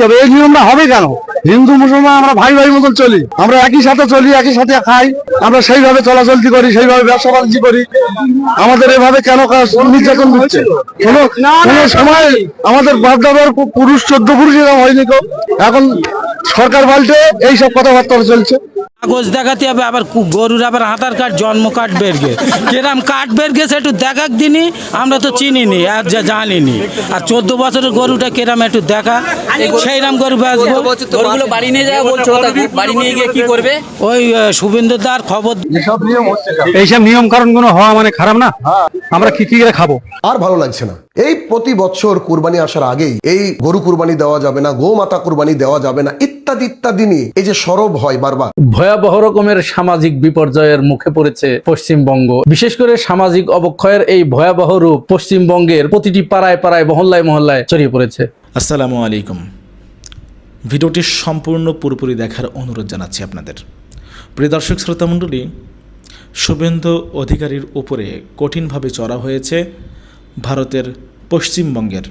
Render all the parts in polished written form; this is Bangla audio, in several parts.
তবে এই নিয়মটা হবে কেন? হিন্দু মুসলমান আমরা ভাই ভাই মতন চলি, আমরা একই সাথে চলি, একই সাথে খাই, আমরা সেইভাবে চলাচলতি করি, সেইভাবে ব্যবসা বাণিজ্য করি। আমাদের এভাবে কেন নির্যাতন দিচ্ছে? কোনো সময় আমাদের বাপদাদার পুরুষ 14 পুরুষ এরকম হয়নি তো। এখন সরকার পাল্টে এইসব কথাবার্তা চলছে। কাগজ দেখাতে হবে, আবার গরুর আবার আধার কার্ড জন্ম কার্ড বেরগে কিরাম কার্ড বেরগেছে একটু দেখাক দিনই, আমরা তো চিনিনি আর জানিনি। আর 14 বছরের গরুটা কিরাম একটু দেখা, সেইরাম গরু বেচবো। গরুগুলো বাড়ি নিয়ে যাওয়া বলছো, বাড়ি নিয়ে গিয়ে কি করবে? ওই শুভেন্দুদার খবর। এইসব নিয়ম কারণ গুলো হওয়া মানে খারাপ না? আমরা কি করে খাবো? আর ভালো লাগছে না। এই প্রতি বছর কুরবানি আসার আগেই এই গরু কুরবানি দেওয়া যাবে না, গোমাতা কুরবানি দেওয়া যাবে না, ইত্যাদি ইত্যাদি নিয়ে এই যে সরব হয় বারবার। ভয়াবহ রকমের সামাজিক বিপর্যয়ের মুখে পড়েছে পশ্চিমবঙ্গ। বিশেষ করে সামাজিক অবক্ষয়ের এই ভয়াবহ রূপ পশ্চিমবঙ্গের প্রতিটি পাড়ায় পাড়ায়, মহল্লায় মহল্লায় ছড়িয়ে পড়েছে। আসসালামু আলাইকুম। ভিডিওটি সম্পূর্ণ পুরোপুরি দেখার অনুরোধ জানাচ্ছি আপনাদের। প্রিয় দর্শক শ্রোতা মণ্ডলী, শুভেন্দু অধিকারীর উপরে কঠিনভাবে চড়া হয়েছে ভারতের পশ্চিমবঙ্গের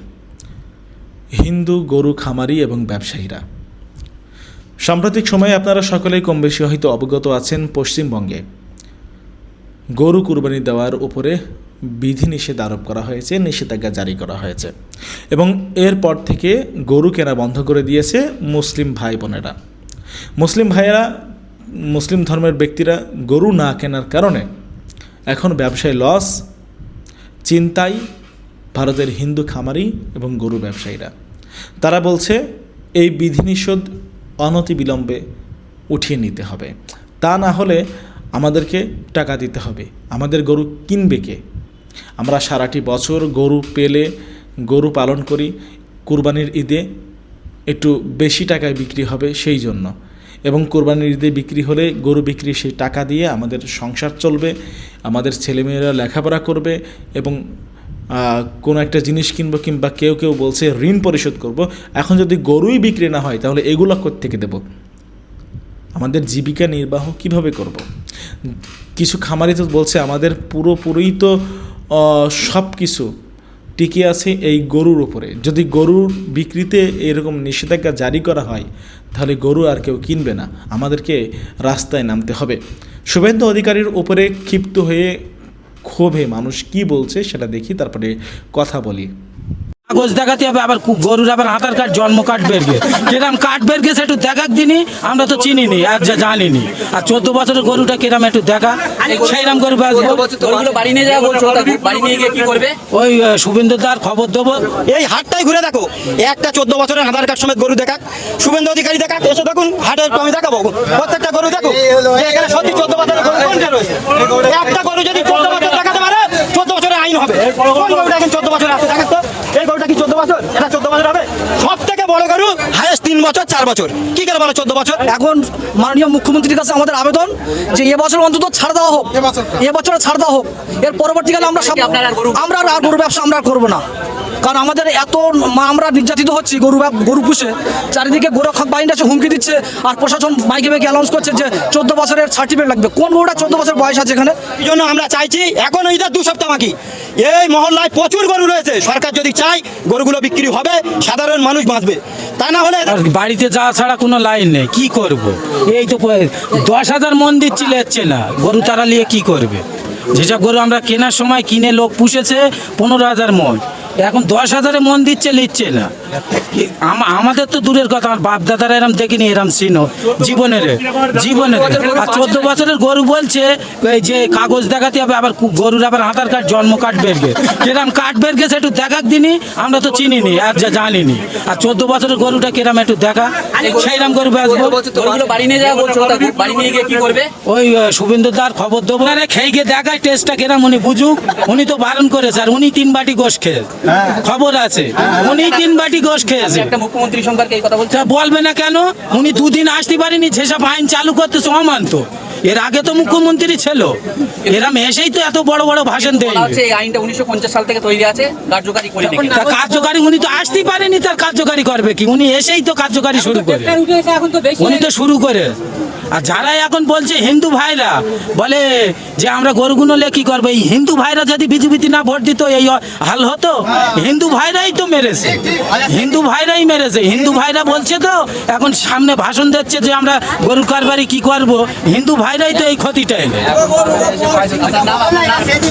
হিন্দু গরু খামারি এবং ব্যবসায়ীরা। সাম্প্রতিক সময়ে আপনারা সকলেই কম বেশি হয়তো অবগত আছেন, পশ্চিমবঙ্গে গরু কুরবানি দেওয়ার উপরে বিধিনিষেধ আরোপ করা হয়েছে, নিষেধাজ্ঞা জারি করা হয়েছে এবং এরপর থেকে গরু কেনা বন্ধ করে দিয়েছে মুসলিম ভাই বোনেরা। মুসলিম ভাইয়েরা, মুসলিম ধর্মের ব্যক্তিরা গরু না কেনার কারণে এখন ব্যবসায় লস, চিন্তায় ভারতের হিন্দু খামারি এবং গরু ব্যবসায়ীরা। তারা বলছে এই বিধিনিষেধ অনতিবিলম্বে উঠিয়ে নিতে হবে, তা না হলে আমাদেরকে টাকা দিতে হবে। আমাদের গরু কিনবে কে? আমরা সারাটি বছর গরু পেলে গরু পালন করি, কুরবানির ঈদে একটু বেশি টাকায় বিক্রি হবে সেই জন্য, এবং কোরবানির ঈদে বিক্রি হলে গরু বিক্রি সেই টাকা দিয়ে আমাদের সংসার চলবে, আমাদের ছেলেমেয়েরা লেখাপড়া করবে এবং কোনো একটা জিনিস কিনবো, কিংবা কেউ কেউ বলছে ঋণ পরিশোধ করব। এখন যদি গরুই বিক্রি না হয় তাহলে এগুলো কোত্থেকে দেব? আমাদের জীবিকা নির্বাহ কিভাবে করব? কিছু খামারি তো বলছে আমাদের পুরোপুরি তো সব কিছু টিকে আছে এই গরুর উপরে। যদি গরুর বিক্রিতে এরকম নিষেধাজ্ঞা জারি করা হয় তাহলে গরু আর কেউ কিনবে না, আমাদেরকে রাস্তায় নামতে হবে। শুভেন্দু অধিকারীর উপরে ক্ষিপ্ত হয়ে ক্ষোভে মানুষ কি বলছে সেটা দেখি, তারপরে কথা বলি। কাগজ দেখাতে হবে, আবার গরুর আবার আধার কার্ড জন্ম কার্ড বেরগে কিরাম কার্ড বেরগেছে একটু দেখাক দিনই, আমরা তো চিনিনি আর জানিনি। আর 14 বছরের গরুটা কিরাম একটু দেখা, সেইরাম গরু বেচবো। গরুগুলো বাড়ি নিয়ে যাওয়া বলছো, বাড়ি নিয়ে গিয়ে কি করবে? ওই শুভেন্দুদার খবর দেবো। এই হাটটাই ঘুরে দেখো, একটা 14 বছরের আধার কার্ড সমেত গরু দেখাক, শুভেন্দু অধিকারী দেখাক, এসে দেখুন হাটের আমি দেখাবো প্রত্যেকটা গরু দেখো যে এখানে সত্যি 14 বছরের গরু কোনটা রয়েছে। একটা গরু যদি 14 বছর দেখাতে পারে 14 বছরের আইন হবে। কোন গরুটা এখন 14 বছর আছে দেখাক তো? এই গরুটা কি 14 বছর? এটা 14 বছর হবে। সব থেকে বড় গরু হাইয়েস্ট 3 বছর 4 বছর, কি করে বলে 14 বছর? এখন মাননীয় মুখ্যমন্ত্রীর কাছে আমাদের আবেদন যে এবছর অন্তত ছাড় দেওয়া হোক, এবছরে ছাড় দেওয়া হোক। এর পরবর্তীকালে আমরা আর গরু ব্যবসা আমরা করবো না, কারণ আমাদের এত আমরা নির্যাতিত হচ্ছি গরু পুষে। চারিদিকে গোরক্ষক বাহিনী আছে হুমকি দিচ্ছে, আর প্রশাসন মাইকে মাইকে অ্যানাউন্স করছে যে 14 বছরের সার্টিফিকেট লাগবে। কোন গরুটা 14 বছর বয়স আছে এখানে? এই জন্য আমরা চাইছি, এখন ঈদের 2 সপ্তাহ বাকি, এই মহল্লায় প্রচুর গরু রয়েছে, সরকার যদি চায় গরুগুলো বিক্রি হবে, সাধারণ মানুষ বাঁচবে। তা না হলে বাড়িতে যাওয়া ছাড়া কোনো লাইন নেই, কি করব? এই তো 10,000 মন দিচ্ছি, লেচ্ছে না, গরু তারা নিয়ে কি করবে? যেসব গরু আমরা কেনার সময় কিনে লোক পুষেছে 15,000 মন, এখন 10,000 মন দিচ্ছে, লিচ্ছে না। আমাদের তো দূরের কথা, আমার বাপ দাদারা এরম দেখিনি, এরম ছিল জীবনের। আর 14 বছরের গরু বলছে এই যে কাগজ দেখাতে হবে, আবার গরুর আবার আধার কার্ড জন্ম কার্ড বেরগে কিরাম কার্ড বেরগেছে একটু দেখাক দিনই, আমরা তো চিনিনি আর জানিনি। আর 14 বছরের গরুটা কিরাম একটু দেখা, সেইরাম গরু বেচবো। গরুগুলো বাড়ি নিয়ে যাওয়া বলছো, বাড়ি নিয়ে গিয়ে কি করবে? ওই শুভেন্দুদার খবর দেবো, খেয়ে গিয়ে দেখায় টেস্টটা কিরাম, উনি বুঝুক। উনি তো বারণ করেছে, আর উনি 3 বাটি গোশ খেয়ে খবর আছে, উনি 3 বাটি গোশ খেয়েছে। একটা মুখ্যমন্ত্রী সম্পর্কে এই কথা বলছে, বলবে না কেন? উনি 2 দিন আসতে পারেনি, যেসব আইন চালু করতে সমান্ত। এর আগে তো মুখ্যমন্ত্রী ছিল, এরম এসেই তো এত বড় বড় ভাষণ দেয়। এই আইনটা 1950 সাল থেকে তৈরি আছে, কার্যকারী করে কার্যকারী উনি তো আসতেই পারেনি, তার কার্যকারী করবে কি? উনি এসেই তো কার্যকারী শুরু করে, উনি তো শুরু করে। আর যারা এখন বলছে হিন্দু ভাইরা বলে যে আমরা গরুগুলো নিয়ে কি করবো, এই হিন্দু ভাইরা যদি বিজেপিতে না ভোট দিত এই হাল হতো? হিন্দু ভাইরাই তো মেরেছে, হিন্দু ভাইরাই মেরেছে। হিন্দু ভাইরা বলছে তো এখন সামনে ভাষণ দিচ্ছে যে আমরা গরু কারবারি কি করব, হিন্দু ভাইরাই তো এই ক্ষতিটা এনে।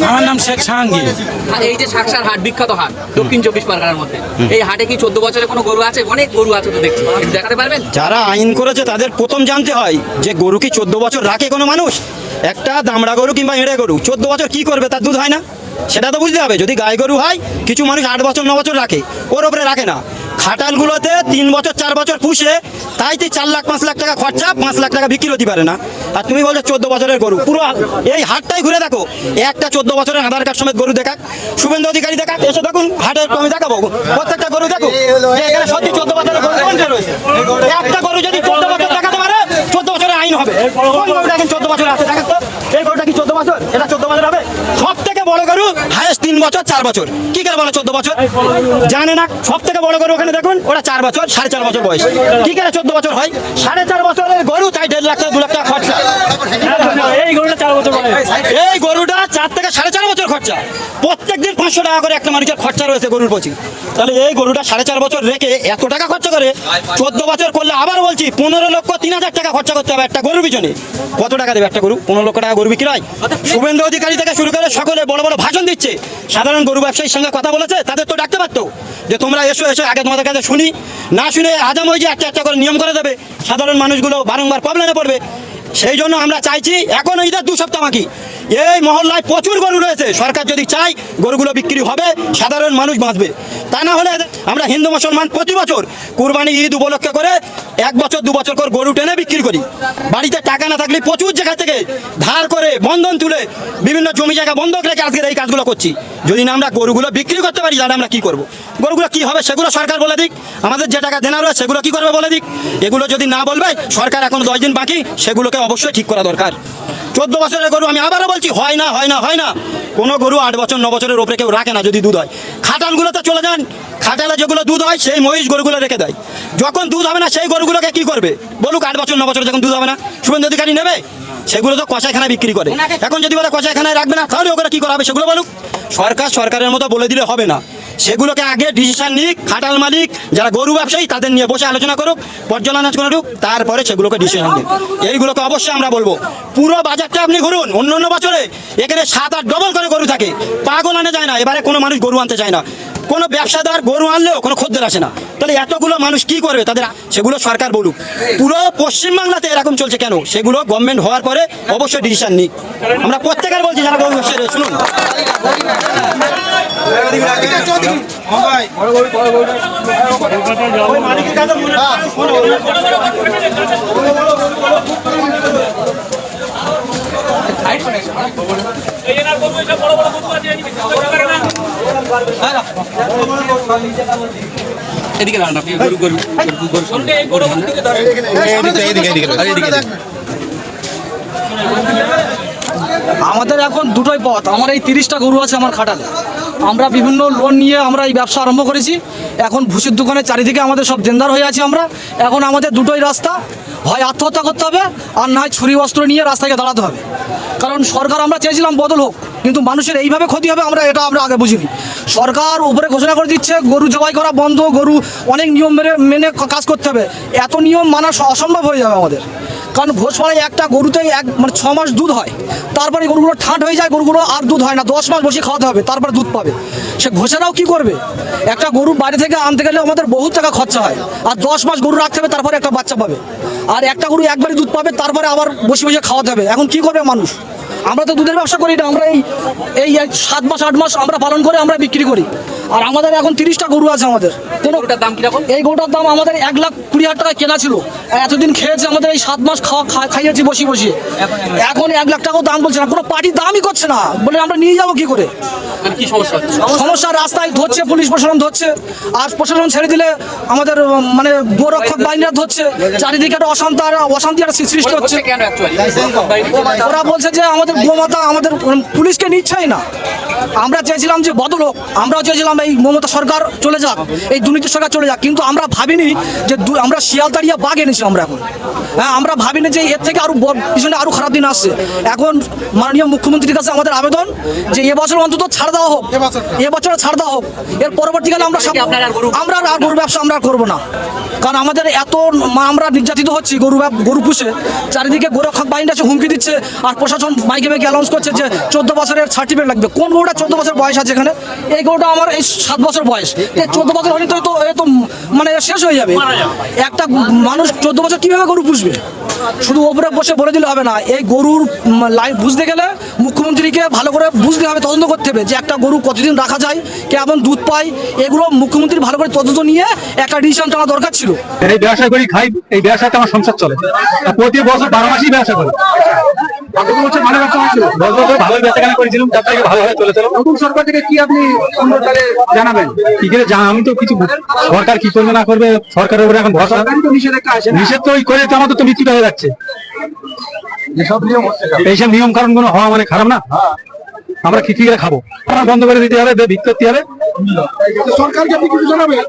আমার নাম শেখ জাহাঙ্গীর। এই যে সাকসার হাট, বিখ্যাত হাট দক্ষিণ 24 পরগনার মধ্যে, এই হাটে কি 14 বছরে কোনো গরু আছে? অনেক গরু আছে তো দেখছি, একটু দেখাতে পারবেন? যারা আইন করেছে তাদের প্রথম জানতে হয় যে গরু কি 14 বছর রাখে কোনো মানুষ? একটা দামড়া গরু কিংবা এঁড়ে গরু 14 বছর কি করবে, তার দুধ হয় না? সেটা তো বুঝতে হবে। যদি গাই গরু হয়, কিছু মানুষ 8 বছর 9 বছর রাখে, ওর ওপরে রাখে না। খাটালগুলোতে 3 বছর 4 বছর পুষে তাইতে 4 লাখ 5 লাখ টাকা খরচা, 5 লাখ টাকা বিক্রি হতে পারে না। আর তুমি বলছো 14 বছরের গরু। পুরো এই হাটটাই ঘুরে দেখো, একটা 14 বছরের আধার কার্ড সমেত গরু দেখাক, শুভেন্দু অধিকারী দেখাক, এসে দেখুন হাটের আমি দেখাবো প্রত্যেকটা গরু দেখো যে এখানে সত্যি 14 বছরের গরু কোনটা রয়েছে। একটা গরু যদি 14 বছর দেখাতে পারে, 14 বছরের আইন হবে। কোন গরুটা এখন 14 বছর আছে দেখান তো? এই গরুটা কি 14 বছর? এটা 14 বছর হবে। সব থেকে বড় গরু হায়েস্ট 3 বছর 4 বছর। কি করে বলে 14 বছর? জানে না। সব থেকে বড় গরু ওখানে দেখুন, ওটা 4 বছর 4.5 বছর বয়স। কি করে 14 বছর হয়? 4.5 বছরের গরু, তাই 1.5 লাখ থেকে 2 লাখ টাকা খরচা। এই গরুটা 4 বছর বয়স, এই গরুটা 4 থেকে 4.5 বছর খরচা। প্রত্যেকদিন 500 টাকা করে একটা মানুষের খরচা রয়েছে গরুর পিছনে। তাহলে এই গরুটা 4.5 বছর রেখে এত টাকা খরচা করে 14 বছর করলে, আবার বলছি 15,03,000 টাকা খরচা করতে হবে একটা গরুর পিছনে। কত টাকা দেবে একটা গরু? 15 লক্ষ টাকা গরু বিক্রি হয়। শুভেন্দু অধিকারী থেকে শুরু করে সকলে বড় বড় ভাষণ দিচ্ছে, সাধারণ গরু ব্যবসায়ীর সঙ্গে কথা বলেছে, তাদের তো ডাকতে পারতো যে তোমরা এসো এসো, আগে তোমাদের কাছে শুনি। না শুনে আজাম ওই যে একটা করে নিয়ম করে দেবে, সাধারণ মানুষগুলো বারংবার প্রবলেমে পড়বে। সেই জন্য আমরা চাইছি, এখন ঈদের 2 সপ্তাহ বাকি, এই মহল্লায় প্রচুর গরু রয়েছে। সরকার যদি চায় গরুগুলো বিক্রি হবে, সাধারণ মানুষ বাঁচবে। তা না হলে আমরা হিন্দু মুসলমান প্রতি বছর কুরবানি ঈদ উপলক্ষে করে 1 বছর 2 বছর করে গরু টেনে বিক্রি করি। বাড়িতে টাকা না থাকলে প্রচুর জায়গা থেকে ধার করে বন্ধন তুলে বিভিন্ন জমি জায়গা বন্ধক রেখে আজকের এই কাজগুলো করছি। যদি না আমরা গরুগুলো বিক্রি করতে পারি, তাহলে আমরা কি করব? গরুগুলো কি হবে সেগুলো সরকার বলে দিক। আমাদের যে টাকা দেনা রয়েছে সেগুলো কি করবে বলে দিক। এগুলো যদি না বলবে, সরকার এখন 10 দিন বাকি, সেগুলোকে অবশ্যই ঠিক করা দরকার। 14 বছরের গরু আমি আবারও বলছি, হয় না হয় না হয় না। কোনো গরু 8 বছর 9 বছরের উপরে কেউ রাখে না যদি দুধ হয়। খাটালগুলোতে চলে যান, খাটালে যেগুলো দুধ হয় সেই মহিষ গরুগুলো রেখে দেয়। যখন দুধ হবে না সেই গরুগুলোকে কি করবে বলুক? 8 বছর 9 বছর যখন দুধ হবে না, শুভেন্দু অধিকারী নেবে? সেগুলো তো কষাইখানায় বিক্রি করে। এখন যদি বলে কষাইখানায় রাখবে না, তাহলে ওগুলো কি করা হবে সেগুলো বলুক। সরকারের মতো বলে দিলে হবে না। সেগুলোকে আগে ডিসিশন নিক, খাটাল মালিক যারা গরু ব্যবসায়ী তাদের নিয়ে বসে আলোচনা করুক, পর্যালোচনা করুক, তারপরে সেগুলোকে ডিসিশন নিক। এইগুলোকে অবশ্যই আমরা বলবো। পুরো বাজারটা আপনি ঘুরুন, অন্য বছরে এখানে 7-8 ডবল করে গরু থাকে, পাগল আনে যায় না। এবারে কোনো মানুষ গরু আনতে চায় না, কোনো ব্যবসাদার গরু আনলেও কোনো খদ্দের আসে না। তাহলে এতগুলো মানুষ কি করবে? তাদের সেগুলো সরকার বলুক। পুরো পশ্চিমবাংলাতে এরকম চলছে কেন? সেগুলো গভর্নমেন্ট হওয়ার পরে অবশ্যই ডিসিশন নিক। আমরা প্রত্যেকের বলছি যারা গরু ব্যবসায়ী, শুনুন। এদিকে দাঁড়ান আপনি, গরু গরু আমাদের এখন দুটোই পথ। আমার এই 30টা গরু আছে আমার খাটালে। আমরা বিভিন্ন লোন নিয়ে আমরা এই ব্যবসা আরম্ভ করেছি। এখন ভুসির দোকানে চারিদিকে আমাদের সব দেনদার হয়ে আছি আমরা। এখন আমাদের দুটোই রাস্তা, হয় আত্মহত্যা করতে হবে, আর না হয় ছুরি অস্ত্র নিয়ে রাস্তায় দাঁড়াতে হবে। কারণ সরকার আমরা চেয়েছিলাম বদল হোক, কিন্তু মানুষের এইভাবে ক্ষতি হবে আমরা আগে বুঝিনি। সরকার উপরে ঘোষণা করে দিচ্ছে গরু জবাই করা বন্ধ, গরু অনেক নিয়ম মেনে কাজ করতে হবে। এত নিয়ম মানা অসম্ভব হয়ে যাবে আমাদের। কারণ ঘোষপাড়ায় একটা গরুতে 6 মাস দুধ হয়, তারপরে গরুগুলো ঠান্ড হয়ে যায়, গরুগুলো আর দুধ হয় না। 10 মাস বসে খাওয়াতে হবে, তারপরে দুধ পাবে। সে ঘোষেরাও কি করবে? একটা গরু বাইরে থেকে আনতে গেলে আমাদের বহুত টাকা খরচা হয়, আর 10 মাস গরু রাখতে হবে, তারপরে একটা বাচ্চা পাবে। আর একটা গরু একবারই দুধ পাবে, তারপরে আবার বসে বসে খাওয়াতে হবে। এখন কি করবে মানুষ? আমরা তো দুধের ব্যবসা করি না, আমরা এই 7 মাস 8 মাস আমরা পালন করে আমরা বিক্রি করি। আর আমাদের এখন 30টা গরু আছে আমাদের। গরুটার দাম কিরকম? এই গরুটার দাম আমাদের 1,20,000 টাকা কেনা ছিল। এতদিন খেয়েছে আমাদের, এই 7 মাস খাইয়েছি বসিয়ে বসিয়ে। এখন 1 লাখ টাকাও দাম বলছে না, কোনো পার্টি দামই করছে না। বলে আমরা নিয়ে যাবো কি করে? মানে কি সমস্যা হচ্ছে? সমস্যা রাস্তায় ধরছে, পুলিশ প্রশাসন ধরছে, আর প্রশাসন ছেড়ে দিলে আমাদের মানে গোরক্ষক বাহিনীরা ধরছে। চারিদিকে একটা অশান্তি একটা সৃষ্টি হচ্ছে। কেন অ্যাকচুয়ালি ওরা বলছে যে আমাদের গোমাতা আমাদের পুলিশকে নিচ্ছেই না। আমরা চেয়েছিলাম যে বদল হোক, আমরাও চেয়েছিলাম এই মমতা সরকার চলে যাক, এই দুর্নীতি সরকার চলে যাক, কিন্তু আমরা ভাবিনি যে আমরা শিয়ালদাড়িয়া বাঘ এনেছি আমরা এখন। হ্যাঁ, আমরা ভাবিনি যে এর থেকে আরো পিছনে আরো খারাপ দিন আসছে। এখন মাননীয় মুখ্যমন্ত্রীর কাছে আমাদের আবেদন যে এবছর অন্তত ছাড় দেওয়া হোক, এবছর ছাড় দেওয়া হোক। এর পরবর্তীকালে আমরা আর গরু ব্যবসা আমরা করবো না, কারণ আমাদের এত আমরা নির্যাতিত হচ্ছি গরু পুষে। চারিদিকে গোরক্ষক বাহিনী আছে, হুমকি দিচ্ছে, আর প্রশাসন মাইকে মাইকে অ্যানাউন্স করছে যে 14 বছরের সার্টিফিকেট লাগবে। কোন গরুটা 14 বছর বয়স আছে এখানে? এই গরুটা আমার এই 7 বছর বয়স, এই 14 বছর হলে তো এ তো মানে শেষ হয়ে যাবে। একটা মানুষ 14 বছর কিভাবে গরু পুষবে? শুধু ওপরে বসে বলে দিলে হবে না, এই গরুর লাইফ বুঝতে গেলে মুখ্যমন্ত্রীকে ভালো করে বুঝতে হবে, তদন্ত করতে হবে যে একটা গরু কতদিন রাখা যায়, কেমন দুধ পায়, এগুলো মুখ্যমন্ত্রী ভালো করে তদন্ত নিয়ে একটা ডিসিশন নেওয়া দরকার ছিল। এই ব্যবসা করি খাই, এই ব্যবসাতে আমার সংসার চলে, প্রতি বছর 12 মাসই ব্যবসা করি। ভালো বেচাকেনা করেছিলাম, তার থেকে ভালোভাবে চলেছিল। নতুন সরকার থেকে কি আপনি জানাবেন? কি করে আমি তো কিছু, সরকার কি করবে না করবে সরকারের উপরে এখন ভরসা। নিষেধ তো ওই করে তো আমাদের তো বিক্রি হয়ে যাচ্ছে। এইসব নিয়ম কারণ গুলো হওয়া মানে খারাপ না? আমরা কি করে খাবো? আমরা বন্ধ করে দিতে হবে, বিক্রি করতে হবে। সরকারকে আপনি কিছু জানাবেন?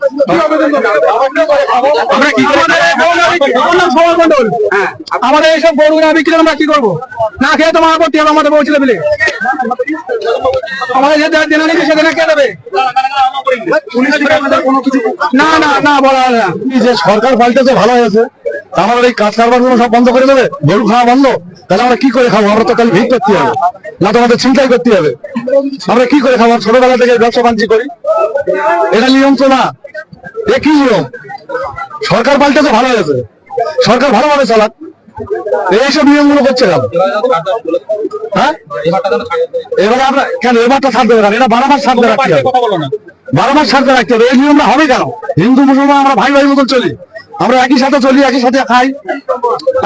আমরা কি করে আমাদের এইসব গরু না বিক্রি আমরা কি করবো? না খেয়ে তোমার করতে হবে আমাদের বলছিল বলে আমাদের যে দেনা নিচ্ছে সেখানে কে দেবে? না না না বলা না, যে সরকার পাল্টেছে ভালো হয়েছে, আমাদের এই কাজ কারবার গুলো সব বন্ধ করে দেবে, গরু খাওয়া বন্ধ, তাহলে আমরা কি করে খাবো? আমরা তো খালি ভিড় করতে হবে, না তো আমাদের চিন্তাই করতে হবে। আমরা কি করে খাবো? ছোটবেলা থেকে ব্যবসা বাণিজ্য করি, এটা নিয়ম তো না। এ কি নিয়ম? সরকার পাল্টেছে ভালো হয়েছে, সরকার ভালোভাবে চালাক, এইসব নিয়মগুলো করছে কেন? হ্যাঁ, এবারে আমরা কেন এবারটা ছাড় দেবে কেন? এটা 12 মাস ছাড় রাখতে হবে, 12 মাস ছাড় রাখতে হবে। এই নিয়মটা হবে কেন? হিন্দু মুসলমান আমরা ভাই ভাই মতন চলি, আমরা একই সাথে চলি, একই সাথে খাই,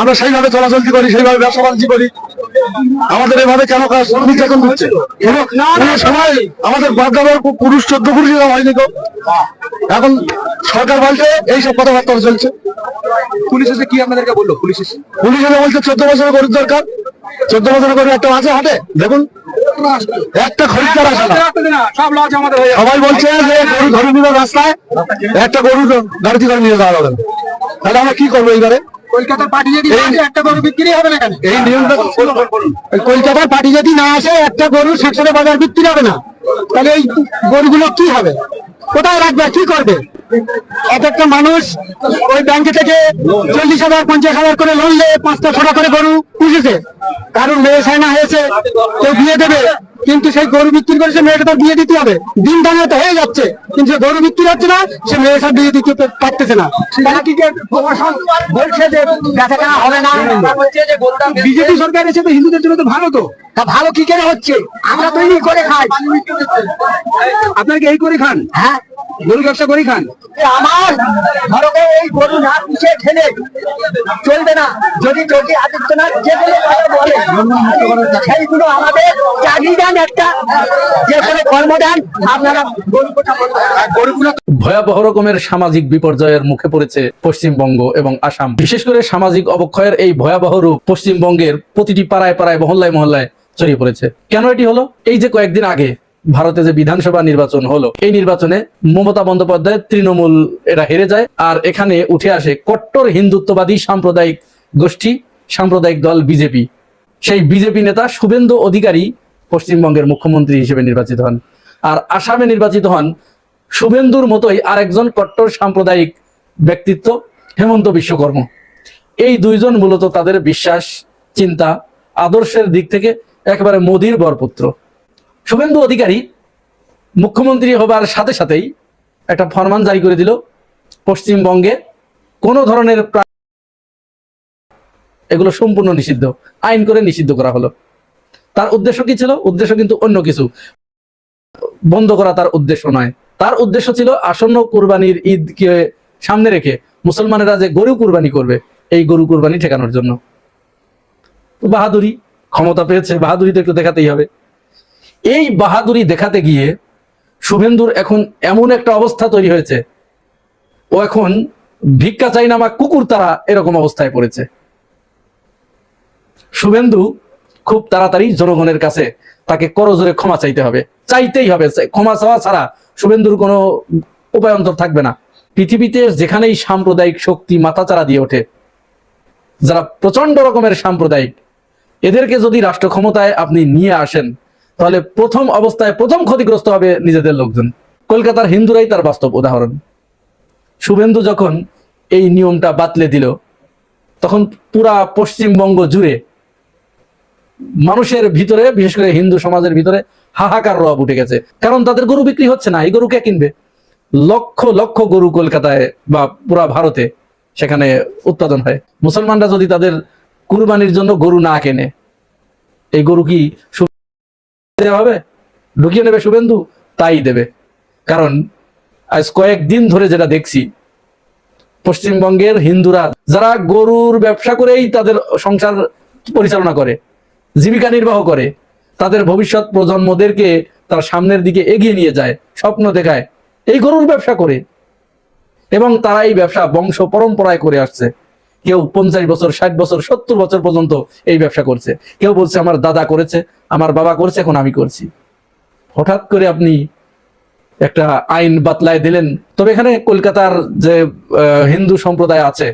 আমরা সেইভাবে চলাচলতি করি, সেইভাবে ব্যবসা বাণিজ্য করি। আমাদের এভাবে কেন নির্যাতন হচ্ছে? সময় আমাদের বাধ্যবর পুরুষ 14 পুরুষ হয়নি তো, এখন সরকার বলছে এইসব কথাবার্তা চলছে। পুলিশ এসে কি আপনাদেরকে বললো? পুলিশ এসে বলছে 14 বছরের গরুর দরকার। 14 বছরের গরু একটা আছে হাটে, দেখুন একটা খরিদ্দার আসে না, সবাই বলছে যে গরু ধরে নিল রাস্তায়, একটা গরু গাড়ি করে নিয়ে যাওয়া যাবে। তাহলে আমরা কি করবো? এইবারে কলকাতার পার্টি যদি একটা গরু বিক্রি হবে না কেন? এই নিয়মটা কলকাতার পার্টি যদি না আসে একটা গরু সেকশনে বাজার বিক্রি হবে না, তাহলে এই গরুগুলো কি হবে? কোথায় রাখবে? কি করবে? এক একটা মানুষ ওই ব্যাংকে থেকে 40,000 50,000 করে লোন নিয়ে 5টা 6টা করে গরু পুষেছে, কারণ মেয়ে সাইনা হয়েছে, কেউ বিয়ে দেবে, কিন্তু সেই গরু বিক্রি করে সে মেয়েটা তার বিয়ে দিতে হবে। দিন দামে তো হয়ে যাচ্ছে, কিন্তু সে গরু বিক্রি হচ্ছে না, সে মেয়ে সাথে বিয়ে দিতে পারতেছে না। বলছে যে বেচাকেনা হবে না, বিজেপি সরকার এসে তো হিন্দুদের জন্য তো ভালো, তো তা ভালো কি করে হচ্ছে? আমরা তো এই করে খাই। আপনার কি এই করে খান? হ্যাঁ, গরু ব্যবসা করে খান। আমার ভারতে এই গরু না পুষে খেলে চলবে না। যদি যোগী আদিত্যনাথ যেগুলো বলে সেইগুলো আমাদের চালিয়ে দেন, একটা যেখানে কর্ম দেন, আপনারা গরুগুলো। ভয়াবহ রকমের সামাজিক বিপর্যয়ের মুখে পড়েছে পশ্চিমবঙ্গ এবং আসাম। বিশেষ করে সামাজিক অবক্ষয়ের এই ভয়াবহ রূপ পশ্চিমবঙ্গের প্রতিটি পাড়ায় পাড়ায় মহল্লায় মহল্লায় ছড়িয়ে পড়েছে। কেন এটি হলো? এই যে কয়েকদিন আগে ভারতে যে বিধানসভা নির্বাচন হলো, এই নির্বাচনে মমতা বন্দ্যোপাধ্যায় তৃণমূল এরা হেরে যায়, আর এখানে উঠে আসে কট্টর হিন্দুত্ববাদী সাম্প্রদায়িক গোষ্ঠী, সাম্প্রদায়িক দল বিজেপি। সেই বিজেপি নেতা শুভেন্দু অধিকারী পশ্চিমবঙ্গের মুখ্যমন্ত্রী হিসেবে নির্বাচিত হন, আর আসামে নির্বাচিত হন শুভেন্দুর মতোই আরেকজন কট্টর সাম্প্রদায়িক ব্যক্তিত্ব হেমন্ত বিশ্বকর্মা। এই দুইজন মূলত তাদের বিশ্বাস, চিন্তা, আদর্শের দিক থেকে একেবারে মোদির বরপুত্র। শুভেন্দু অধিকারী মুখ্যমন্ত্রী হবার সাথে সাথেই একটা ফরমান জারি করে দিল, পশ্চিমবঙ্গে কোনো ধরনের এগুলো সম্পূর্ণ নিষিদ্ধ, আইন করে নিষিদ্ধ করা হলো। তার উদ্দেশ্য কি ছিল? উদ্দেশ্য কিন্তু অন্য কিছু, বন্ধ করা তার উদ্দেশ্য নয়। তার উদ্দেশ্য ছিল আসন্ন কুরবানির ঈদকে সামনে রেখে মুসলমানেরা যে গরু কুরবানি করবে, এই গরু কুরবানি ঠেকানোর জন্য। বাহাদুরি, ক্ষমতা পেয়েছে, বাহাদুরি তো একটু দেখাতেই হবে। এই বাহাদুরি দেখাতে গিয়ে শুভেন্দুর এখন এমন একটা অবস্থা তৈরি হয়েছে, ও এখন ভিক্ষা চাই না বা কুকুর তারা এরকম অবস্থায় পড়েছে। শুভেন্দু খুব তাড়াতাড়ি জনগণের কাছে তাকে করজোরে ক্ষমা চাইতে হবে, চাইতেই হবে। ক্ষমা চাওয়া ছাড়া শুভেন্দুর কোনো উপায়ন্তর থাকবে না। পৃথিবীতে যেখানেই সাম্প্রদায়িক শক্তি মাথাচাড়া দিয়ে ওঠে, যারা প্রচন্ড রকমের সাম্প্রদায়িক, এদেরকে যদি রাষ্ট্র ক্ষমতায় আপনি নিয়ে আসেন, তাহলে প্রথম অবস্থায় প্রথম ক্ষতিগ্রস্ত হবে নিজেদের লোকজন। কলকাতার হিন্দুরাই তার বাস্তব উদাহরণ। শুভেন্দু যখন এই নিয়মটা বাতলে দিল, তখন পুরা পশ্চিমবঙ্গ জুড়ে মানুষের ভিতরে, বিশেষ করে হিন্দু সমাজের ভিতরে হাহাকার রব উঠে গেছে। কারণ তাদের গরু বিক্রি হচ্ছে না। এই গরু কে কিনবে? লক্ষ লক্ষ গরু কলকাতায় বা পুরা ভারতে সেখানে উৎপাদন হয়। মুসলমানরা যদি তাদের কুরবানির জন্য গরু না কেনে, এই গরু কি দেওয়া হবে? ঢুকিয়ে নেবে শুভেন্দু? তাই দেবে। কারণ আজ কয়েকদিন ধরে যেটা দেখছি, পশ্চিমবঙ্গের হিন্দুরা যারা গরুর ব্যবসা করেই তাদের সংসার পরিচালনা করে, জীবিকা নির্বাহ করে, তাদের ভবিষ্যৎ প্রজন্মদেরকে তার সামনের দিকে এগিয়ে নিয়ে যায়, স্বপ্ন দেখায় এই গরুর ব্যবসা করে। এবং তারা এই ব্যবসা বংশ পরম্পরায় করে আসছে। কেউ 50 বছর, 60 বছর, 70 বছর পর্যন্ত এই ব্যবসা করছে। কেউ বলছে আমার দাদা করেছে, আমার বাবা করেছে, এখন আমি করছি। হঠাৎ করে আপনি একটা আইন বাতলায় দিলেন। তবে এখানে কলকাতার যে হিন্দু সম্প্রদায় আছে,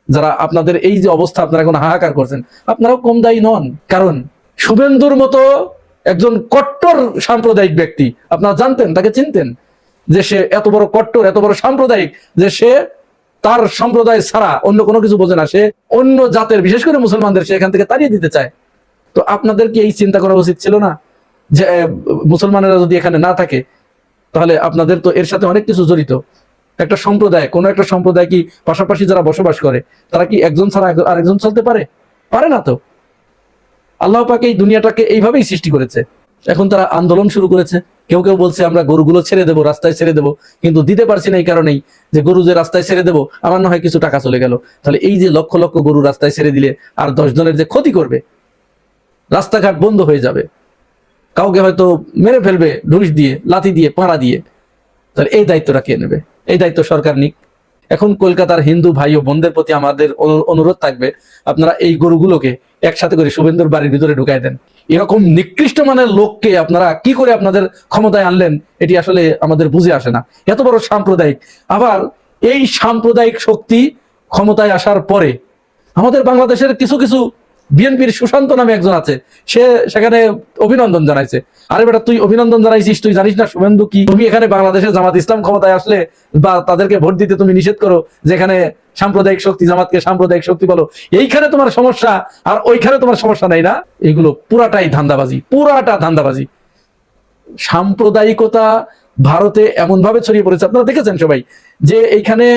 যারা আপনাদের এই যে অবস্থা, আপনারা এখন হাহাকার করছেন, আপনারাও কম দায়ী নন। কারণ শুভেন্দুর মতো একজন কট্টর সাম্প্রদায়িক ব্যক্তি, আপনারা জানতেন, তাকে চিনতেন, যে সে এত বড় কট্টর, এত বড় সাম্প্রদায়িক, যে সে তার সম্প্রদায় ছাড়া অন্য কোনো কিছু বোঝে না। সে অন্য জাতের, বিশেষ করে মুসলমানদের, সে এখান থেকে তাড়িয়ে দিতে চায়। তো আপনাদের কি এই চিন্তা করা উচিত ছিল না যে মুসলমানেরা যদি এখানে না থাকে, তাহলে আপনাদের তো এর সাথে অনেক কিছু জড়িত। একটা সম্প্রদায়, কোনো একটা সম্প্রদায় কি পাশাপাশি যারা বসবাস করে, তারা কি একজন ছাড়া আরেকজন চলতে পারে? পারে না তো। আল্লাহ পাক এই দুনিয়াটাকে এইভাবেই সৃষ্টি করেছে। এখন তারা আন্দোলন শুরু করেছে। কেউ কেউ বলছে আমরা গরুগুলো ছেড়ে দেবো, রাস্তায় ছেড়ে দেবো, কিন্তু দিতে পারছি না এই কারণেই যে গরু যে রাস্তায় ছেড়ে দেবো, আমার না হয় কিছু টাকা চলে গেল। তাহলে এই যে লক্ষ লক্ষ গরু রাস্তায় ছেড়ে দিলে আর 10 জনের যে ক্ষতি করবে, রাস্তাঘাট বন্ধ হয়ে যাবে, কাউকে হয়তো মেরে ফেলবে ঢুস দিয়ে, লাথি দিয়ে, পাড়া দিয়ে, তাহলে এই দায়িত্বটা কে নেবে? এই দায়িত্ব সরকার নিক। এখন কলকাতার হিন্দু ভাই ও বোনদের প্রতি আমাদের অনুরোধ থাকবে, আপনারা এই গরুগুলোকে একসাথে করে শুভেন্দুর বাড়ির ভিতরে ঢুকাই দেন। এরকম নিকৃষ্ট মানের লোককে আপনারা কি করে আপনাদের ক্ষমতায় আনলেন, এটি আসলে আমাদের বুঝে আসে না। এত বড় সাম্প্রদায়িক, আবার এই সাম্প্রদায়িক শক্তি ক্ষমতায় আসার পরে আমাদের বাংলাদেশের কিছু কিছু বিএনপির সুশান্ত নামে একজন আছে, সে সেখানে অভিনন্দন জানাইছে। আরে বেটা, তুই অভিনন্দন জানাইছিস, তুই জানিস না শুভেন্দু কি? তুমি এখানে বাংলাদেশে জামাত ইসলাম ক্ষমতায় আসলে বা তাদেরকে ভোট দিতে তুমি নিষেধ করো, যেখানে সাম্প্রদায়িক শক্তি, জামাতকে সাম্প্রদায়িক শক্তি বলো, এইখানে তোমার সমস্যা আর ওইখানে তোমার সমস্যা নাই না? এগুলো পুরাটাই ধান্দাবাজি, পুরাটা ধান্দাবাজি। সাম্প্রদায়িকতা ভারতে এমন ভাবে ছড়িয়ে পড়েছে, আপনারা দেখেছেন সবাই, যে এইখানে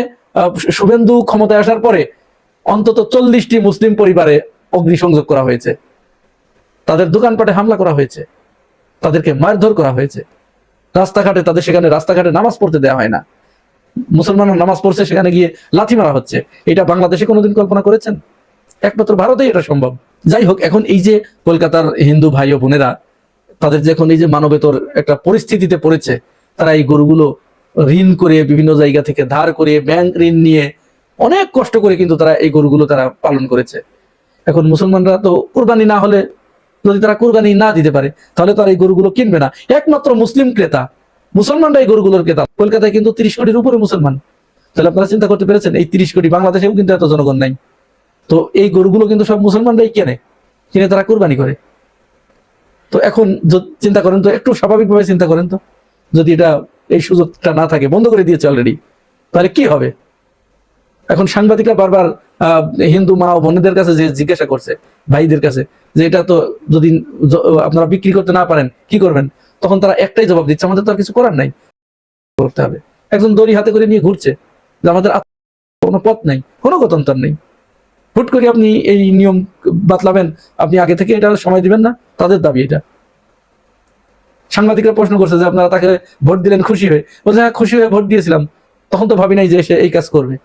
শুভেন্দু ক্ষমতায় আসার পরে অন্তত 40টি মুসলিম পরিবারে অগ্নিসংযোগ করা হয়েছে, তাদের দোকানপাটে হামলা করা হয়েছে, তাদেরকে মারধর করা হয়েছে, রাস্তাঘাটে তাদের সেখানে রাস্তাঘাটে নামাজ পড়তে দেওয়া হয় না, মুসলমানরা নামাজ পড়ছে, সেখানে গিয়ে লাথি মারা হচ্ছে। এটা বাংলাদেশে কোনোদিন কল্পনা করেছেন? একমাত্র ভারতেই এটা সম্ভব। যাই হোক, এখন এই যে কলকাতার হিন্দু ভাই ও বোনেরা, তাদের যে এখন এই যে মানবেতর একটা পরিস্থিতিতে পড়েছে, তারা এই গরুগুলো ঋণ করে, বিভিন্ন জায়গা থেকে ধার করে, ব্যাংক ঋণ নিয়ে অনেক কষ্ট করে কিন্তু তারা এই গরুগুলো তারা পালন করেছে। এখন মুসলমানরা তো কুরবানি না হলে, যদি তারা কুরবানি না দিতে পারে, তাহলে তারা এই গরুগুলো কিনবে না। একমাত্র মুসলিম ক্রেতা মুসলমানরা এই গরুগুলোর ক্রেতা। কলকাতায় কিন্তু 30 কোটির উপরে মুসলমান। তাহলে আপনারা চিন্তা করতে পেরেছেন, এই 30 কোটি, বাংলাদেশেও কিন্তু এত জনগণ নাই। তো এই গরুগুলো কিন্তু সব মুসলমানরাই কিনে তারা কুরবানি করে। তো এখন চিন্তা করেন তো, একটু স্বাভাবিকভাবে চিন্তা করেন তো, যদি এটা এই সুযোগটা না থাকে, বন্ধ করে দিয়েছে অলরেডি, তাহলে কি হবে? এখন সাংবাদিকরা বারবার হিন্দু মা ও বোনদের কাছে যে জিজ্ঞাসা করছে, ভাইদের কাছে, যে এটা তো যদি আপনারা বিক্রি করতে না পারেন কি করবেন? তখন তারা একটাই জবাব দিচ্ছে, আমাদের তো আর কিছু করার নাই, করতে হবে। একজন দড়ি হাতে করে নিয়ে ঘুরছে, যে আমাদের কোনো পথ নাই, কোনো গত্যন্তর নেই। হুট করে আপনি এই নিয়ম বাতলাবেন, আপনি আগে থেকে এটা সময় দিবেন না? তাদের দাবি এটা। সাংবাদিকরা প্রশ্ন করছে যে আপনারা তাকে ভোট দিলেন খুশি হয়ে, বলছে হ্যাঁ খুশি হয়ে ভোট দিয়েছিলাম, তখন তো ভাবি নাই যে সে এই কাজ করবে।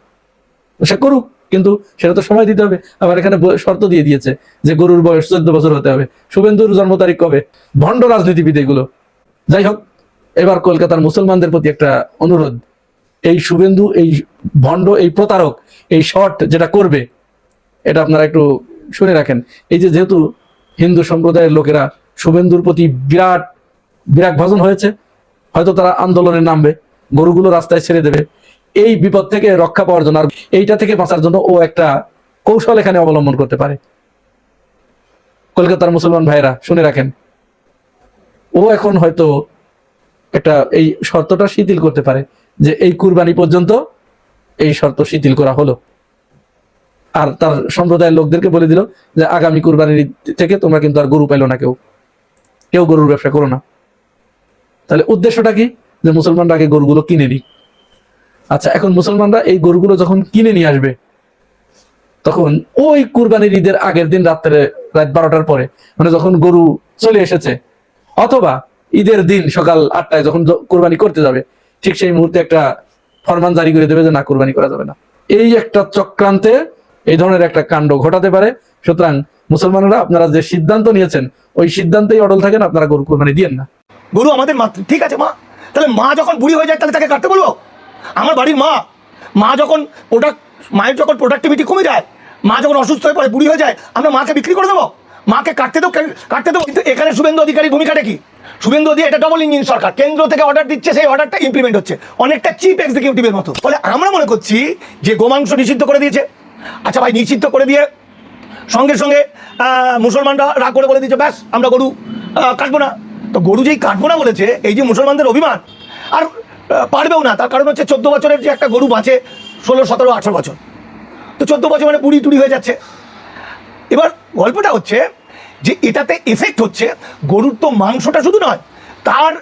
সে করুক, কিন্তু সেটা তো সময় দিতে হবে। আবার এখানে শর্ত দিয়ে দিয়েছে যে গরুর বয়স 14 বছর হতে হবে। শুভেন্দুর জন্ম তারিখ কবে? ভণ্ড রাজনীতিবিদ এগুলো। যাই হোক, এবার কলকাতার মুসলমানদের প্রতি একটা অনুরোধ, এই শুভেন্দু, এই ভণ্ড, এই প্রতারক, এই শর্ট যেটা করবে, এটা আপনারা একটু শুনে রাখেন। এই যে যেহেতু হিন্দু সম্প্রদায়ের লোকেরা শুভেন্দুর প্রতি বিরাট ভাজন হয়েছে, হয়তো তারা আন্দোলনে নামবে, গরুগুলো রাস্তায় ছেড়ে দেবে। এই বিপদ থেকে রক্ষা পাওয়ার জন্য আর এইটা থেকে বাঁচার জন্য ও একটা কৌশল এখানে অবলম্বন করতে পারে। কলকাতার মুসলমান ভাইরা শুনে রাখেন, ও এখন হয়তো একটা এই শর্তটা শিথিল করতে পারে যে এই কুরবানি পর্যন্ত এই শর্ত শিথিল করা হলো, আর তার সম্প্রদায়ের লোকদেরকে বলে দিল যে আগামী কুরবানির ঈদ থেকে তোমরা কিন্তু আর গরু পাইলো না, কেউ গরুর ব্যবসা করো না। তাহলে উদ্দেশ্যটা কি? যে মুসলমানরা আগে গরুগুলো কিনে নিক। আচ্ছা, এখন মুসলমানরা এই গরুগুলো যখন কিনে নিয়ে আসবে, তখন ওই কুরবানির ঈদের আগের দিন রাত 12টার পরে, মানে যখন গরু চলে এসেছে, অথবা ঈদের দিন সকাল 8টায় যখন কুরবানি করতে যাবে, ঠিক সেই মুহূর্তে একটা ফরমান জারি করে দেবে যে না, কুরবানি করা যাবে না। এই একটা চক্রান্তে এই ধরনের একটা কাণ্ড ঘটাতে পারে। সুতরাং মুসলমানরা আপনারা যে সিদ্ধান্ত নিয়েছেন ওই সিদ্ধান্তেই অটল থাকেন, আপনারা গরু কুরবানি দিয়েন না। গরু আমাদের মা, ঠিক আছে মা, তাহলে মা যখন বুড়ি হয়ে যায় তাহলে তাকে কাটতে বলবো? আমার বাড়ির মা যখন মায়ের যখন প্রোডাক্টিভিটি কমে যায়, মা যখন অসুস্থ হয়ে পড়ে, বুড়ি হয়ে যায়, আমরা মাকে বিক্রি করে দেবো? মাকে কাটতে দেবো? কিন্তু এখানে শুভেন্দু অধিকারীর ভূমিকাটা কি? শুভেন্দু অধিকারী এটা ডবল ইঞ্জিন সরকার, কেন্দ্র থেকে অর্ডার দিচ্ছে, সেই অর্ডারটা ইমপ্লিমেন্ট হচ্ছে, অনেকটা চিফ এক্সিকিউটিভের মতো। ফলে আমরা মনে করছি যে গোমাংস নিষিদ্ধ করে দিয়েছে। আচ্ছা ভাই, নিষিদ্ধ করে দিয়ে সঙ্গে সঙ্গে মুসলমানরা রাগ করে বলে দিচ্ছে ব্যাস আমরা গরু কাটবো না। তো গরু যেই কাটবো না বলেছে, এই যে মুসলমানদের অভিমান, আর পারবেও না। তার কারণ হচ্ছে 14 বছরের যে একটা গরু বাঁচে, 16, 17, 18 বছর, তো 14 বছর মানে বুড়ি টুড়ি হয়ে যাচ্ছে। এবার গল্পটা হচ্ছে যে এটাতে এফেক্ট হচ্ছে গরুর তো মাংসটা শুধু নয়, তার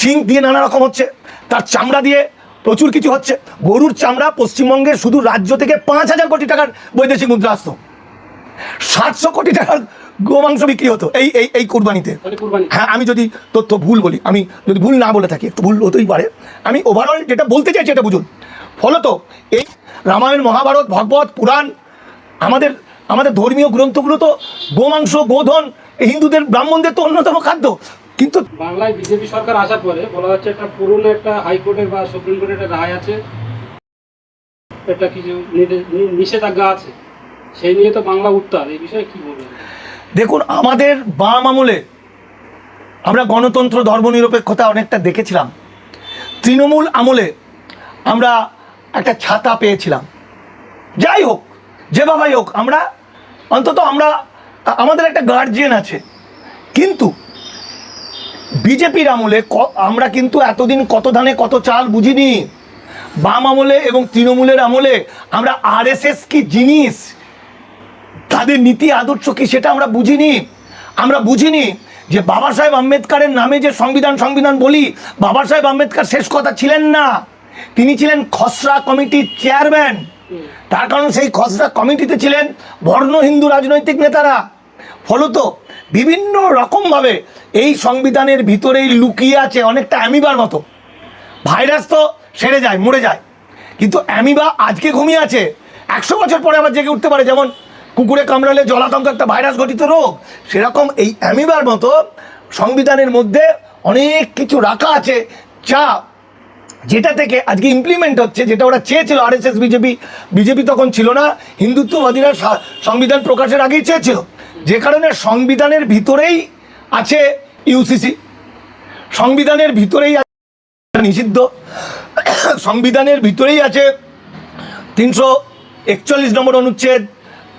শিং দিয়ে নানা রকম হচ্ছে, তার চামড়া দিয়ে প্রচুর কিছু হচ্ছে। গরুর চামড়া পশ্চিমবঙ্গের শুধু রাজ্য থেকে 5,000 কোটি টাকার বৈদেশিক মুদ্রা আসতো, 700 কোটি টাকার গোমাংস বিক্রি হতো এই কুরবানিতে। হ্যাঁ, আমি যদি তথ্য ভুল বলি, আমি যদি ভুল না বলে থাকি, একটু ভুল হতেই পারে, আমি ওভারঅল যেটা বলতে চাইছি এটা বুঝুন। ফলত এই রামায়ণ, মহাভারত, ভাগবত, পুরাণ, আমাদের ধর্মীয় গ্রন্থগুলো তো গোমাংস, গোধন, হিন্দুদের, ব্রাহ্মণদের তো অন্যতম খাদ্য। কিন্তু বাংলায় বিজেপি সরকার আসার পরে বলা হচ্ছে একটা পুরনো একটা হাইকোর্টের বা সুপ্রিম কোর্টের একটা রায় আছে, একটা কিছু নিষেধাজ্ঞা আছে, সেই নিয়ে তো বাংলা উত্তাল। এই বিষয়ে কি বলবেন? দেখুন, আমাদের বাম আমলে আমরা গণতন্ত্র, ধর্মনিরপেক্ষতা অনেকটা দেখেছিলাম। তৃণমূল আমলে আমরা একটা ছাতা পেয়েছিলাম। যাই হোক, যেভাবেই হোক, আমরা অন্তত আমাদের একটা গার্জিয়ান আছে। কিন্তু বিজেপির আমলে আমরা কিন্তু এতদিন কত ধানে কত চাল বুঝিনি। বাম আমলে এবং তৃণমূলের আমলে আমরা আরএসএস কি জিনিস, তাদের নীতি আদর্শ কি, সেটা আমরা বুঝিনি যে বাবা সাহেব আম্বেদকরের নামে যে সংবিধান বলি, বাবা সাহেব আম্বেদকর শেষ কথা ছিলেন না, তিনি ছিলেন খসড়া কমিটির চেয়ারম্যান। তার কারণ সেই খসড়া কমিটিতে ছিলেন বর্ণ হিন্দু রাজনৈতিক নেতারা। ফলত বিভিন্ন রকমভাবে এই সংবিধানের ভিতরেই লুকিয়ে আছে অনেকটা অ্যামিবার মতো। ভাইরাস তো সেরে যায়, মরে যায়, কিন্তু অ্যামিবা আজকে ঘুমিয়ে আছে, 100 বছর পরে আবার জেগে উঠতে পারে। যেমন কুকুরে কামড়ালে জলাতঙ্ক একটা ভাইরাস ঘটিত রোগ, সেরকম এই অ্যামিবার মতো সংবিধানের মধ্যে অনেক কিছু রাখা আছে যেটা থেকে আজকে ইমপ্লিমেন্ট হচ্ছে, যেটা ওরা চেয়েছিল। আরএসএস, বিজেপি তখন ছিল না, হিন্দুত্ববাদীরা সংবিধান প্রকাশের আগেই চেয়েছিল, যে কারণে সংবিধানের ভিতরেই আছে ইউসিসি, সংবিধানের ভিতরেই আছে নিষিদ্ধ, সংবিধানের ভিতরেই আছে 341 নম্বর অনুচ্ছেদ,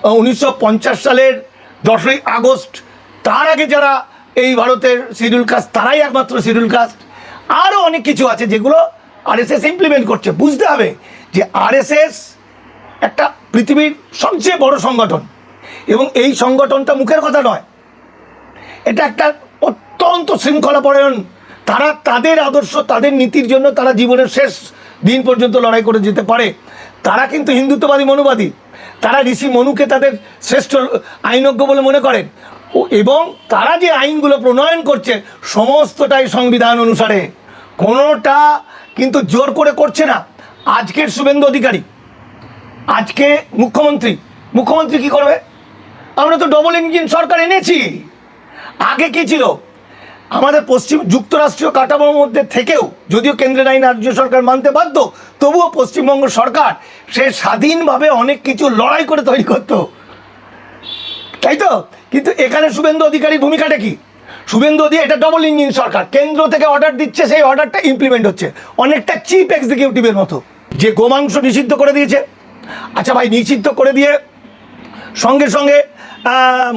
1950 সালের 10ই আগস্ট, তার আগে যারা এই ভারতের শিডিউল কাস্ট, তারাই একমাত্র শিডিউল কাস্ট। আরও অনেক কিছু আছে যেগুলো আরএসএস ইমপ্লিমেন্ট করছে। বুঝতে হবে যে আরএসএস একটা পৃথিবীর সবচেয়ে বড় সংগঠন, এবং এই সংগঠনটা মুখের কথা নয়, এটা একটা অত্যন্ত শৃঙ্খলাপরায়ণ। তারা তাদের আদর্শ, তাদের নীতির জন্য তারা জীবনের শেষ দিন পর্যন্ত লড়াই করে যেতে পারে। তারা কিন্তু হিন্দুত্ববাদী, মনুবাদী, তারা ঋষি মনুকে তাদের শ্রেষ্ঠ আইনজ্ঞ বলে মনে করেন, এবং তারা যে আইনগুলো প্রণয়ন করছে সমস্তটাই সংবিধান অনুসারে, কোনোটা কিন্তু জোর করে করছে না। আজকের শুভেন্দু অধিকারী, আজকে মুখ্যমন্ত্রী কি করবে? আমরা তো ডবল ইঞ্জিন সরকার এনেছি। আগে কি ছিল? আমাদের যুক্তরাষ্ট্রীয় কাঠামোর মধ্যে থেকেও, যদিও কেন্দ্রের আইন রাজ্য সরকার মানতে বাধ্য, তবুও পশ্চিমবঙ্গ সরকার সে স্বাধীনভাবে অনেক কিছু লড়াই করে তৈরি করত, তাই তো? কিন্তু এখানে শুভেন্দু অধিকারীর ভূমিকাটা কি? শুভেন্দু দিয়ে এটা ডবল ইঞ্জিন সরকার, কেন্দ্র থেকে অর্ডার দিচ্ছে, সেই অর্ডারটা ইমপ্লিমেন্ট হচ্ছে, অনেকটা চিফ এক্সিকিউটিভের মতো। যে গোমাংস নিষিদ্ধ করে দিয়েছে, আচ্ছা ভাই, নিষিদ্ধ করে দিয়ে সঙ্গে সঙ্গে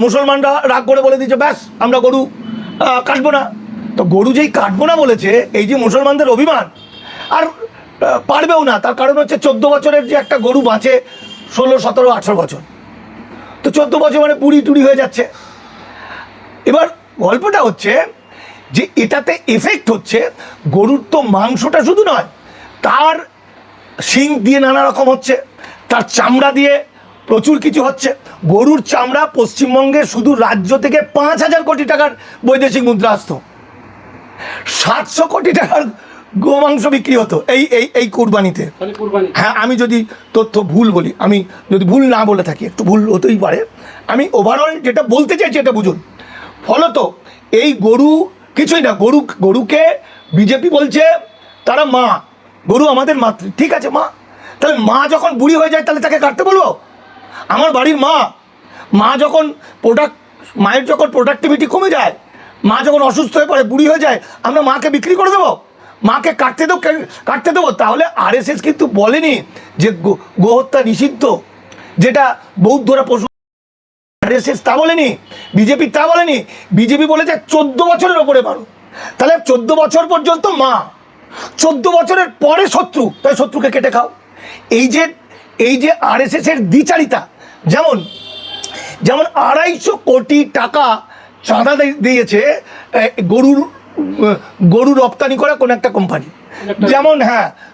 মুসলমানরা রাগ করে বলে দিয়েছে ব্যাস আমরা গরু কাটবো না। তো গরু যেই কাটবো না বলেছে, এই যে মুসলমানদের অভিমান, আর পারবেও না। তার কারণ হচ্ছে 14 বছরের যে একটা গরু বাঁচে 16, 17, 18 বছর, তো 14 বছর মানে বুড়ি টুড়ি হয়ে যাচ্ছে। এবার গল্পটা হচ্ছে যে এটাতে এফেক্ট হচ্ছে গরুর তো মাংসটা শুধু নয়, তার শিং দিয়ে নানা রকম হচ্ছে, তার চামড়া দিয়ে প্রচুর কিছু হচ্ছে। গরুর চামড়া পশ্চিমবঙ্গে শুধু রাজ্য থেকে 5,000 কোটি টাকার বৈদেশিক মুদ্রা আসতো, 700 কোটি টাকার গোমাংস বিক্রি হতো এই এই এই কুরবানিতে। হ্যাঁ, আমি যদি তথ্য ভুল বলি, আমি যদি ভুল না বলে থাকি, একটু ভুল হতেই পারে, আমি ওভারঅল যেটা বলতে চাইছি এটা বুঝুন। ফলত এই গরু কিছুই না, গরুকে বিজেপি বলছে তারা মা, গরু আমাদের মাতৃ, ঠিক আছে মা, তাহলে মা যখন বুড়ি হয়ে যায় তাহলে তাকে কাটতে বলবো? আমার বাড়ির মা যখন মায়ের যখন প্রোডাক্টিভিটি কমে যায়, মা যখন অসুস্থ হয়ে পড়ে, বুড়ি হয়ে যায়, আমরা মাকে বিক্রি করে দেবো? মাকে কাটতে দেবো? তাহলে আরএসএস কিন্তু বলেনি যে গোহত্যা নিষিদ্ধ, যেটা বৌদ্ধরা পশু, আরএসএস তা বলেনি, বিজেপি তা বলেনি। বিজেপি বলেছে 14 বছরের ওপরে মারো। তাহলে 14 বছর পর্যন্ত মা, 14 বছরের পরে শত্রু, তাই শত্রুকে কেটে খাও। এই যে আরএসএস এর দ্বিচারিতা, যেমন 250 কোটি টাকা চাঁদা দিয়েছে গরু রপ্তানি করা কোন একটা কোম্পানি, যেমন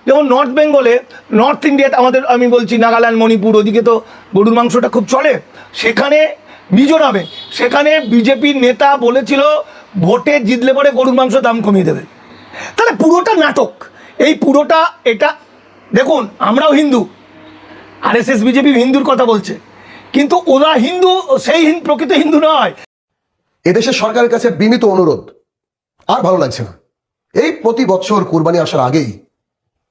যেমন নর্থ বেঙ্গলে, নর্থ ইন্ডিয়াতে, আমাদের আমি বলছি নাগাল্যান্ড, মণিপুর, ওদিকে তো গরুর মাংসটা খুব চলে, সেখানে মিজোরামে, সেখানে বিজেপির নেতা বলেছিল ভোটে জিতলে পরে গরুর মাংস দাম কমিয়ে দেবে। তাহলে পুরোটা নাটক, এই পুরোটা এটা দেখুন, আমরাও হিন্দু, আরএসএস বিজেপি হিন্দুর কথা বলছে, কিন্তু ওরা হিন্দু, সেই প্রকৃত হিন্দু নয়। এদেশের সরকারের কাছে বিনীত অনুরোধ, আর ভালো লাগছে না। এই প্রতি বছর কুরবানি আসার আগেই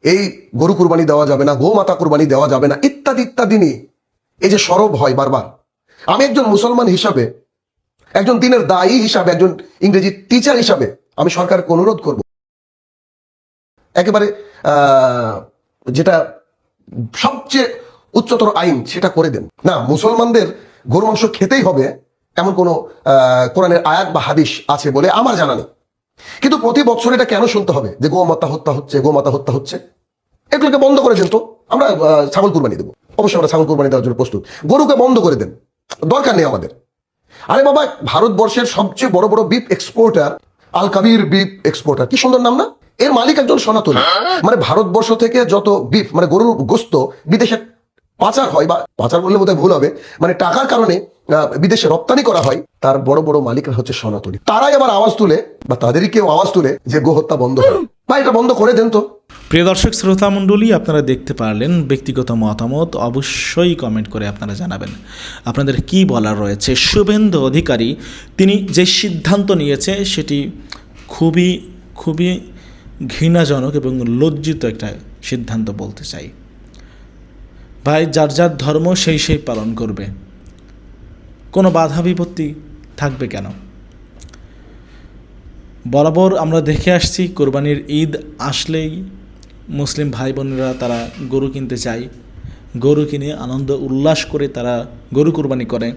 এই গরু কুরবানি দেওয়া যাবে না, গোমাতা কুরবানি দেওয়া যাবে না, ইত্যাদি ইত্যাদি নিয়ে এই যে সরব হয় বারবার। আমি একজন মুসলমান হিসাবে, একজন দিনের দায়ী হিসাবে, একজন ইংরেজি টিচার হিসাবে আমি সরকারকে অনুরোধ করব, একেবারে যেটা সবচেয়ে উচ্চতর আইন সেটা করে দেন। না, মুসলমানদের গরু মাংস খেতেই হবে এমন কোনো কোরআনের আয়াত বা হাদিস আছে বলে আমার জানা নেই। কিন্তু প্রতি বছর এটা কেন শুনতে হবে যে গোমাতা হত্যা হচ্ছে, গোমাতা হত্যা হচ্ছে? এগুলোকে বন্ধ করে দেন তো, আমরা ছাগল কুরবানি দেবো, অবশ্যই আমরা ছাগল কুরবানি দেওয়ার জন্য প্রস্তুত। গরুকে বন্ধ করে দেন, দরকার নেই আমাদের। আরে বাবা, ভারতবর্ষের সবচেয়ে বড় বড় বিফ এক্সপোর্টার আল কাবির বিফ এক্সপোর্টার, কি সুন্দর নাম না? এর মালিক একজন সনাতনী। মানে ভারতবর্ষ থেকে যত বিফ, মানে গরুর গোস্ত বিদেশে পাচার হয়, বা পাচার বললে বোধহয় ভুল হবে, মানে টাকার কারণে বিদেশে রপ্তানি করা হয়, তার বড় বড় মালিকরা হচ্ছে সনাতনী। তারাই আবার আওয়াজ তুলে, বা তাদেরই কেউ আওয়াজ তুলে যে গোহত্যা বন্ধ হয়। ভাই, এটা বন্ধ করে দেন তো। প্রিয় দর্শক শ্রোতা মণ্ডলী, আপনারা দেখতে পারলেন। ব্যক্তিগত মতামত অবশ্যই কমেন্ট করে আপনারা জানাবেন আপনাদের কি বলার রয়েছে। শুভেন্দু অধিকারী তিনি যে সিদ্ধান্ত নিয়েছে সেটি খুবই খুবই ঘৃণাজনক এবং লজ্জিত একটা সিদ্ধান্ত বলতে চাই। ভাই, যার যার ধর্ম সেই পালন করবে, কোনো বাধা বিপত্তি থাকবে কেন? বরাবর আমরা দেখে আসছি কোরবানির ঈদ আসলেই মুসলিম ভাই বোনেরা তারা গরু কিনতে চায়, গরু কিনে আনন্দ উল্লাস করে তারা গরু কোরবানি করে।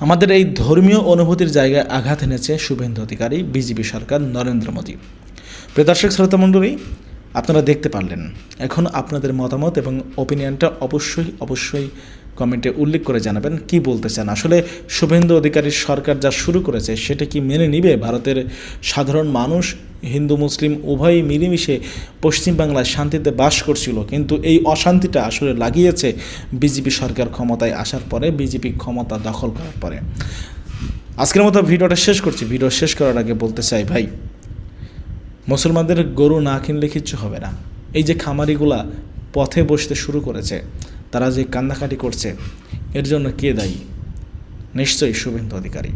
আমাদের এই ধর্মীয় অনুভূতির জায়গায় আঘাত এনেছে শুভেন্দু অধিকারী, বিজেপি সরকার, নরেন্দ্র মোদী। প্রিয় দর্শক শ্রোতা মণ্ডলী, আপনারা দেখতে পারলেন। এখন আপনাদের মতামত এবং ওপিনিয়নটা অবশ্যই কমেন্টে উল্লেখ করে জানাবেন কি বলতে চান। আসলে শুভেন্দু অধিকারীর সরকার যা শুরু করেছে সেটা কি মেনে নিবে ভারতের সাধারণ মানুষ? হিন্দু মুসলিম উভয়ই মিলেমিশে পশ্চিমবাংলায় শান্তিতে বাস করছিল, কিন্তু এই অশান্তিটা আসলে লাগিয়েছে বিজেপি সরকার ক্ষমতায় আসার পরে, বিজেপি ক্ষমতা দখল করার পরে। আজকের মতো ভিডিওটা শেষ করছি। ভিডিও শেষ করার আগে বলতে চাই, ভাই, মুসলমানদের গরু না কিনলে কিচ্ছু হবে না। এই যে খামারিগুলা পথে বসতে শুরু করেছে, তারা যে কান্নাকাটি করছে, এর জন্য কে দায়ী? নিশ্চয়ই শুভেন্দু অধিকারী।